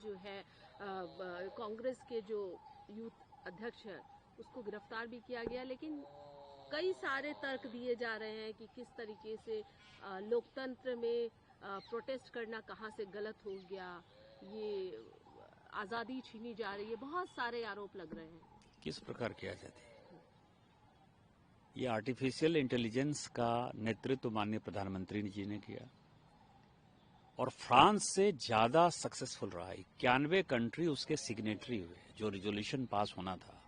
जो है कांग्रेस के जो यूथ अध्यक्ष है उसको गिरफ्तार भी किया गया, लेकिन कई सारे तर्क दिए जा रहे हैं कि किस तरीके से लोकतंत्र में प्रोटेस्ट करना कहाँ से गलत हो गया, ये आज़ादी छीनी जा रही है, बहुत सारे आरोप लग रहे हैं। किस प्रकार किया जाता है? ये आर्टिफिशियल इंटेलिजेंस का नेतृत्व माननीय प्रधानमंत्री जी ने किया और फ्रांस से ज्यादा सक्सेसफुल रहा। 91 कंट्री उसके सिग्नेटरी हुए। जो रिजोल्यूशन पास होना था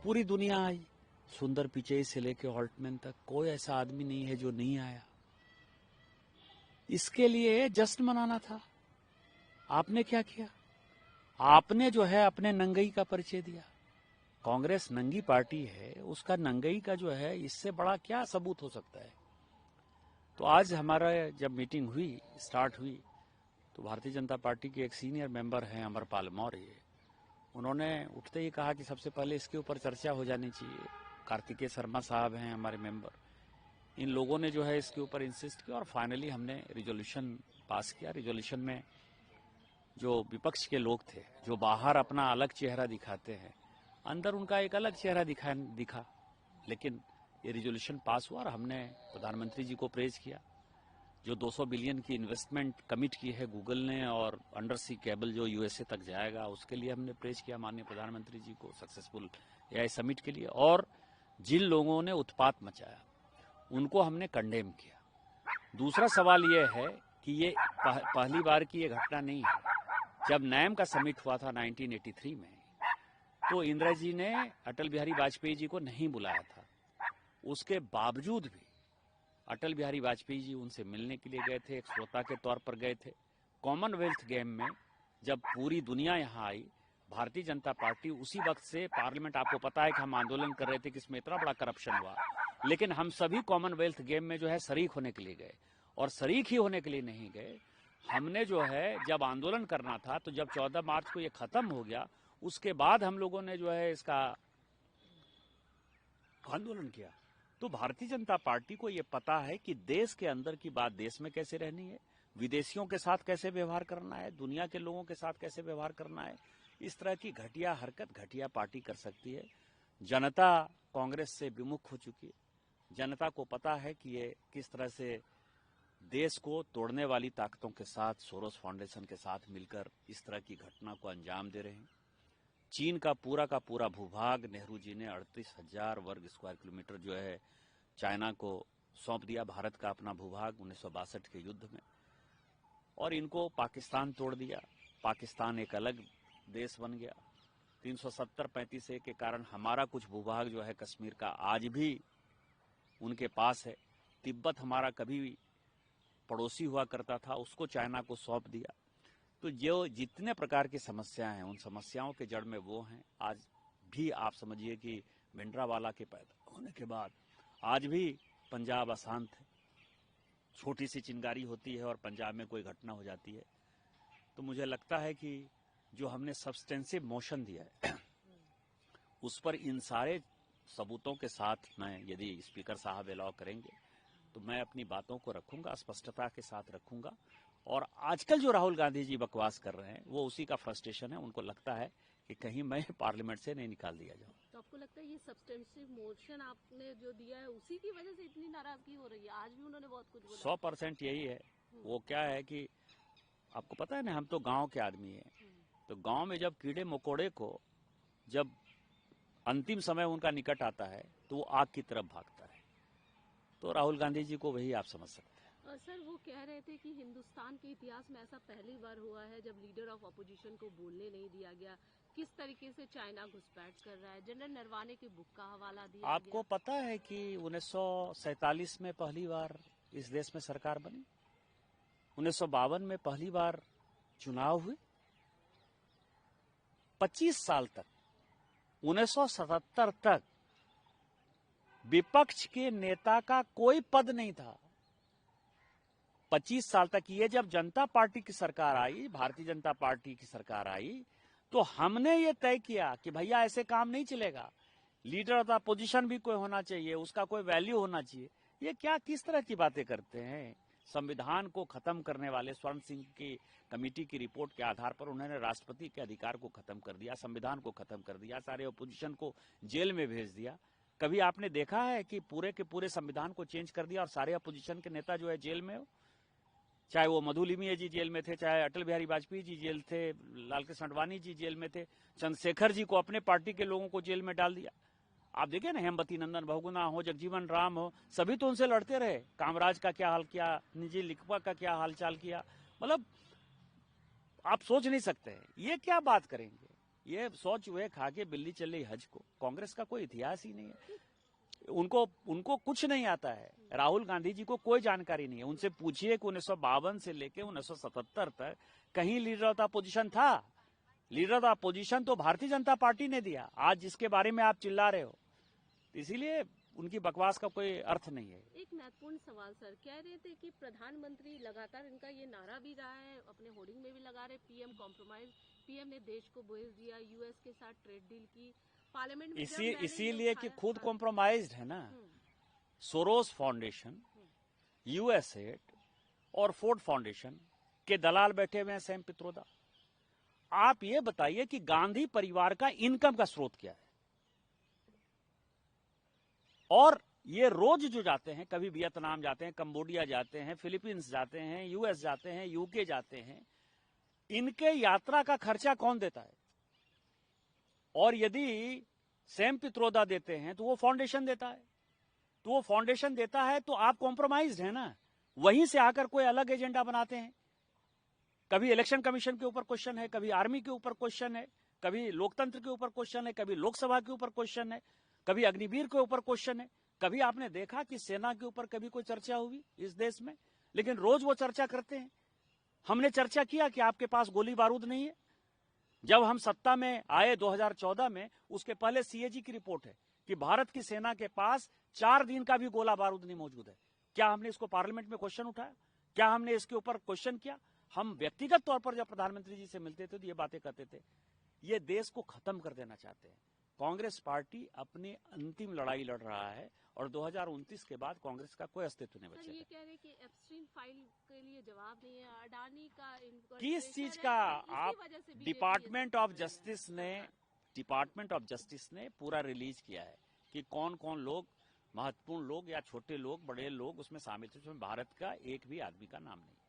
पूरी दुनिया आई, सुंदर पिचई से लेकर ऑल्टमैन तक, कोई ऐसा आदमी नहीं है जो नहीं आया। इसके लिए जश्न मनाना था। आपने क्या किया? आपने जो है अपने नंगई का परिचय दिया। कांग्रेस नंगी पार्टी है, उसका नंगई का जो है इससे बड़ा क्या सबूत हो सकता है? तो आज हमारा जब मीटिंग हुई, स्टार्ट हुई, तो भारतीय जनता पार्टी के एक सीनियर मेंबर हैं अमरपाल मौर्य, उन्होंने उठते ही कहा कि सबसे पहले इसके ऊपर चर्चा हो जानी चाहिए। कार्तिकेय शर्मा साहब हैं हमारे मेंबर, इन लोगों ने जो है इसके ऊपर इंसिस्ट किया और फाइनली हमने रिजोल्यूशन पास किया। रिजोल्यूशन में जो विपक्ष के लोग थे, जो बाहर अपना अलग चेहरा दिखाते हैं, अंदर उनका एक अलग चेहरा दिखा, लेकिन ये रिजोल्यूशन पास हुआ और हमने प्रधानमंत्री जी को प्रेज किया। जो 200 बिलियन की इन्वेस्टमेंट कमिट की है गूगल ने और अंडर सी केबल जो यूएसए तक जाएगा, उसके लिए हमने प्रेज किया माननीय प्रधानमंत्री जी को सक्सेसफुल एआई समिट के लिए। और जिन लोगों ने उत्पात मचाया उनको हमने कंडेम किया। दूसरा सवाल यह है कि ये पहली बार की ये घटना नहीं है। जब नैम का समिट हुआ था 1983 में, तो इंदिरा जी ने अटल बिहारी वाजपेयी जी को नहीं बुलाया था। उसके बावजूद भी अटल बिहारी वाजपेयी जी उनसे मिलने के लिए गए थे, एक श्रोता के तौर पर गए थे। कॉमनवेल्थ गेम में जब पूरी दुनिया यहाँ आई, भारतीय जनता पार्टी उसी वक्त से पार्लियामेंट, आपको पता है कि हम आंदोलन कर रहे थे कि इसमें इतना बड़ा करप्शन हुआ, लेकिन हम सभी कॉमनवेल्थ गेम में जो है शरीक होने के लिए गए। और शरीक ही होने के लिए नहीं गए, हमने जो है जब आंदोलन करना था, तो जब 14 मार्च को ये खत्म हो गया, उसके बाद हम लोगों ने जो है इसका आंदोलन किया। तो भारतीय जनता पार्टी को ये पता है कि देश के अंदर की बात देश में कैसे रहनी है, विदेशियों के साथ कैसे व्यवहार करना है, दुनिया के लोगों के साथ कैसे व्यवहार करना है। इस तरह की घटिया हरकत घटिया पार्टी कर सकती है। जनता कांग्रेस से विमुख हो चुकी है। जनता को पता है कि ये किस तरह से देश को तोड़ने वाली ताकतों के साथ, सोरोस फाउंडेशन के साथ मिलकर इस तरह की घटना को अंजाम दे रहे हैं। चीन का पूरा भूभाग नेहरू जी ने 38,000 वर्ग स्क्वायर किलोमीटर जो है चाइना को सौंप दिया, भारत का अपना भूभाग 1962 के युद्ध में। और इनको पाकिस्तान तोड़ दिया। पाकिस्तान एक अलग देश बन गया। 370-35 के कारण हमारा कुछ भूभाग जो है कश्मीर का आज भी उनके पास है। तिब्बत हमारा कभी भी पड़ोसी हुआ करता था, उसको चाइना को सौंप दिया। तो जो जितने प्रकार की समस्याएं हैं, उन समस्याओं के जड़ में वो हैं। आज भी आप समझिए कि भिंडरावाला के पैदा होने के बाद आज भी पंजाब अशांत है। छोटी सी चिंगारी होती है और पंजाब में कोई घटना हो जाती है। तो मुझे लगता है कि जो हमने सब्सटेंसिव मोशन दिया है, उस पर इन सारे सबूतों के साथ मैं, यदि स्पीकर साहब अलाउ करेंगे, तो मैं अपनी बातों को रखूंगा, स्पष्टता के साथ रखूंगा। और आजकल जो राहुल गांधी जी बकवास कर रहे हैं, वो उसी का फ्रस्ट्रेशन है। उनको लगता है कि कहीं मैं पार्लियामेंट से नहीं निकाल दिया जाऊं। तो आपको लगता है ये सब्सटेंसिव मोशन आपने जो दिया है उसी की वजह से इतनी नाराजगी हो रही है? आज भी उन्होंने बहुत कुछ बोला। 100% यही है। वो क्या है कि आपको पता है ना, हम तो गांव के आदमी हैं। तो गांव में जब कीड़े मकोड़े को जब अंतिम समय उनका निकट आता है, तो वो आग की तरफ भागता है। तो राहुल गांधी जी को वही आप समझ सकते हैं। सर, वो कह रहे थे कि हिंदुस्तान के इतिहास में ऐसा पहली बार हुआ है जब लीडर ऑफ अपोजिशन को बोलने नहीं दिया गया। किस तरीके से चाइना घुसपैठ कर रहा है। जनरल नरवाने की बुक का हवाला दिया आपको पता है कि 1947 में पहली बार इस देश में सरकार बनी, 1952 में पहली बार चुनाव हुए, 25 साल तक 1977 तक विपक्ष के नेता का कोई पद नहीं था। 25 साल तक। ये जब जनता पार्टी की सरकार आई, भारतीय जनता पार्टी की सरकार आई, तो हमने ये तय किया कि भैया ऐसे काम नहीं चलेगा, लीडर ऑफ द पोजीशन भी कोई होना चाहिए, उसका कोई वैल्यू होना चाहिए। ये क्या किस तरह की बातें करते हैं? संविधान को खत्म करने वाले स्वर्ण सिंह की कमेटी की रिपोर्ट के आधार पर उन्होंने राष्ट्रपति के अधिकार को खत्म कर दिया, संविधान को खत्म कर दिया, सारे अपोजिशन को जेल में भेज दिया। कभी आपने देखा है कि पूरे के पूरे संविधान को चेंज कर दिया और सारे अपोजिशन के नेता जो है जेल में हो? चाहे वो मधुलिमी जी जेल में थे, चाहे अटल बिहारी वाजपेयी जी जेल थे, लालकृष्ण आडवाणी जी जेल में थे, चंद्रशेखर जी को अपने पार्टी के लोगों को जेल में डाल दिया। आप देखिए ना, हेमवती नंदन बहुगुणा हो, जगजीवन राम हो, सभी तो उनसे लड़ते रहे। कामराज का क्या हाल किया, निजी लिखवा का क्या हालचाल किया, मतलब आप सोच नहीं सकते। ये क्या बात करेंगे, ये 100 चूहे खा के बिल्ली चल रही हज को। कांग्रेस का कोई इतिहास ही नहीं है, उनको कुछ नहीं आता है। राहुल गांधी जी को कोई जानकारी नहीं है। उनसे पूछिए कि 1952 से लेकर 1977 तक कहीं लीडर ऑफ द अपोजिशन था? लीडर ऑफ द अपोजिशन तो भारतीय जनता पार्टी ने दिया, आज जिसके बारे में आप चिल्ला रहे हो। इसीलिए उनकी बकवास का कोई अर्थ नहीं है। एक महत्वपूर्ण सवाल सर, कह रहे थे कि प्रधानमंत्री लगातार इनका ये नारा भी रहा है, अपने होर्डिंग में भी लगा रहे, पीएम कॉम्प्रोमाइज, पीएम ने देश को भेज दिया, यूएस के साथ ट्रेड डील की, पार्लियामेंट में इसीलिए कि खुद कॉम्प्रोमाइज्ड है ना। सोरोस फाउंडेशन, यूएसएड और फोर्ड फाउंडेशन के दलाल बैठे हुए हैं सैम पित्रोदा। आप ये बताइए कि गांधी परिवार का इनकम का स्रोत क्या है? और ये रोज जो जाते हैं, कभी वियतनाम जाते हैं, कंबोडिया जाते हैं, फिलीपींस जाते हैं, यूएस जाते हैं, यूके जाते हैं, इनके यात्रा का खर्चा कौन देता है? और यदि सैम पित्रोदा देते हैं तो वो फाउंडेशन देता है, तो वो फाउंडेशन देता है तो आप कॉम्प्रोमाइज्ड है ना। वहीं से आकर कोई अलग एजेंडा बनाते हैं। कभी इलेक्शन कमीशन के ऊपर क्वेश्चन है, कभी आर्मी के ऊपर क्वेश्चन है, कभी लोकतंत्र के ऊपर क्वेश्चन है, कभी लोकसभा के ऊपर क्वेश्चन है, कभी अग्निवीर के ऊपर क्वेश्चन है। कभी आपने देखा कि सेना के ऊपर कभी कोई चर्चा हुई इस देश में? लेकिन रोज वो चर्चा करते हैं। हमने चर्चा किया कि आपके पास गोली बारूद नहीं है। जब हम सत्ता में आए 2014 में, उसके पहले सीएजी की रिपोर्ट है कि भारत की सेना के पास 4 दिन का भी गोला बारूद नहीं मौजूद है। क्या हमने इसको पार्लियामेंट में क्वेश्चन उठाया? क्या हमने इसके ऊपर क्वेश्चन किया? हम व्यक्तिगत तौर पर जब प्रधानमंत्री जी से मिलते थे तो ये बातें करते थे। ये देश को खत्म कर देना चाहते हैं। कांग्रेस पार्टी अपनी अंतिम लड़ाई लड़ रहा है और 2029 के बाद कांग्रेस का कोई अस्तित्व नहीं बचेगा। ये कह रहे कि एप्स्टीन फाइल के लिए जवाब नहीं है, अडानी का किस चीज का? आप डिपार्टमेंट ऑफ जस्टिस ने पूरा रिलीज किया है कि कौन कौन लोग, महत्वपूर्ण लोग या छोटे लोग, बड़े लोग उसमें शामिल थे। उसमें भारत का एक भी आदमी का नाम नहीं।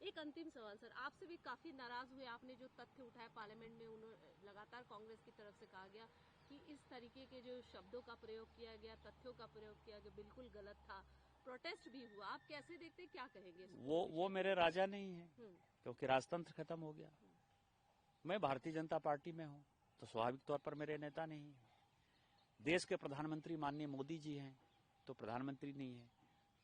एक अंतिम सवाल सर, आपसे भी काफी नाराज हुए, आपने जो तथ्य उठाए पार्लियामेंट में, उन्होंने लगातार कांग्रेस की तरफ से कहा गया कि इस तरीके के जो शब्दों का प्रयोग किया गया, तथ्यों का प्रयोग किया गया, बिल्कुल गलत था। प्रोटेस्ट भी हुआ, आप कैसे देखते, क्या कहेंगे? वो मेरे राजा नहीं है, क्योंकि राजतंत्र खत्म हो गया। मैं भारतीय जनता पार्टी में हूँ तो स्वाभाविक तौर पर मेरे नेता नहीं है। देश के प्रधानमंत्री माननीय मोदी जी हैं तो प्रधानमंत्री नहीं है।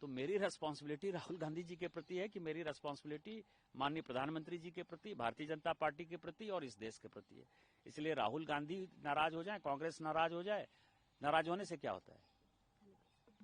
तो मेरी रिस्पांसिबिलिटी राहुल गांधी जी के प्रति है कि मेरी रिस्पांसिबिलिटी माननीय प्रधानमंत्री जी के प्रति, भारतीय जनता पार्टी के प्रति और इस देश के प्रति है। इसलिए राहुल गांधी नाराज हो जाए, कांग्रेस नाराज हो जाए, नाराज होने से क्या होता है?